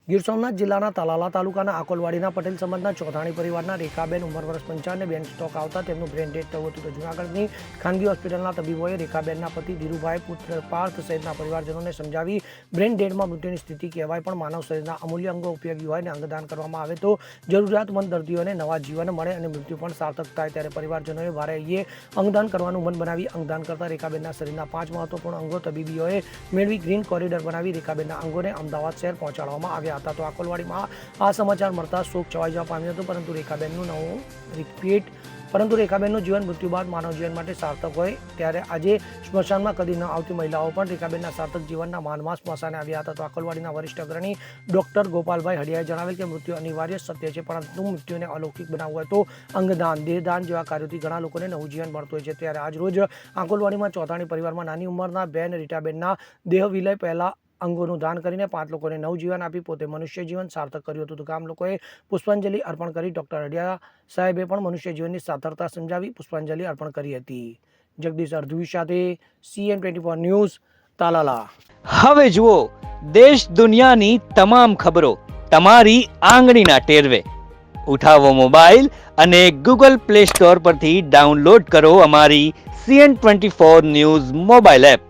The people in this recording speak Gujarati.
ગીર સોમનાથ જિલ્લાના તાલાલા તાલુકાના આકોલવાડીના પટેલ સમાજના ચોથાણી પરિવારના રેખાબેન ઉંમર વર્ષ 55 બેન સ્ટોક આવતા તેમનું બ્રેન ડેડ થયું હતું. તો જૂનાગઢની ખાનગી હોસ્પિટલના તબીબોએ રેખાબેનના પતિ ધીરુભાઈ, પુત્ર પાર્થ સહિતના પરિવારજનોને સમજાવી બ્રેન ડેડમાં મૃત્યુની સ્થિતિ કહેવાય પણ માનવ શરીરના અમૂલ્ય અંગો ઉપયોગી હોય અને અંગદાન કરવામાં આવે તો જરૂરિયાતમંદ દર્દીઓને નવા જીવન મળે અને મૃત્યુ પણ સાર્થક થાય. ત્યારે પરિવારજનોએ વારેએ અંગદાન કરવાનું મન બનાવી અંગદાન કરતા રેખાબેનના શરીરના 5 મહત્વપૂર્ણ અંગો તબીબીઓએ મેળવી ગ્રીન કોરિડોર બનાવી રેખાબેનના અંગોને અમદાવાદ શહેર પહોંચાડવામાં આવ્યા હતા. તો આકોલવાડીમાં આ સમાચાર મળતા શોક છવાઈ જવા પામ્યો હતો. પરંતુ રેખાબેનનું જીવન મૃત્યુ બાદ માનવ જીવન માટે સાર્થક હોય ત્યારે આજે સ્મશાનમાં કદી ન આવતી મહિલાઓ પણ રેખાબેનના સાર્થક જીવનના માનમાં સ્મશાને આવ્યા હતા. તો આકોલવાડીના વરિષ્ઠ અગ્રણી ડોક્ટર ગોપાલભાઈ હડિયાએ જણાવેલ કે મૃત્યુ અનિવાર્ય સત્ય છે, પરંતુ મૃત્યુને અલૌકિક બનાવવું હોય તો અંગદાન, દેહદાન જેવા કાર્યોથી ઘણા લોકોને નવું જીવન મળતું હોય છે. ત્યારે આજ રોજ આકોલવાડીમાં ચોથાણી પરિવારમાં નાની ઉંમરના બેન રીટાબેનના દેહ વિલય પહેલા અંગોનું દાન કરીને 5 લોકોને નવજીવન આપી પોતે મનુષ્ય જીવન સાર્થક કર્યું હતું. તો ગામ લોકોએ પુષ્પાંજલિ અર્પણ કરી ડોક્ટર હડિયા સાહેબે પણ મનુષ્ય જીવનની સાર્થકતા સમજાવી પુષ્પાંજલિ અર્પણ કરી હતી. જગદીશ અર્ધવી સાથે CN24 ન્યૂઝ, તાલાલા. હવે જુઓ દેશ દુનિયાની તમામ ખબરો તમારી આંગળીના ટેરવે. ઉઠાવો મોબાઈલ અને Google Play Store પરથી ડાઉનલોડ કરો અમારી CN24 ન્યૂઝ મોબાઈલ એપ.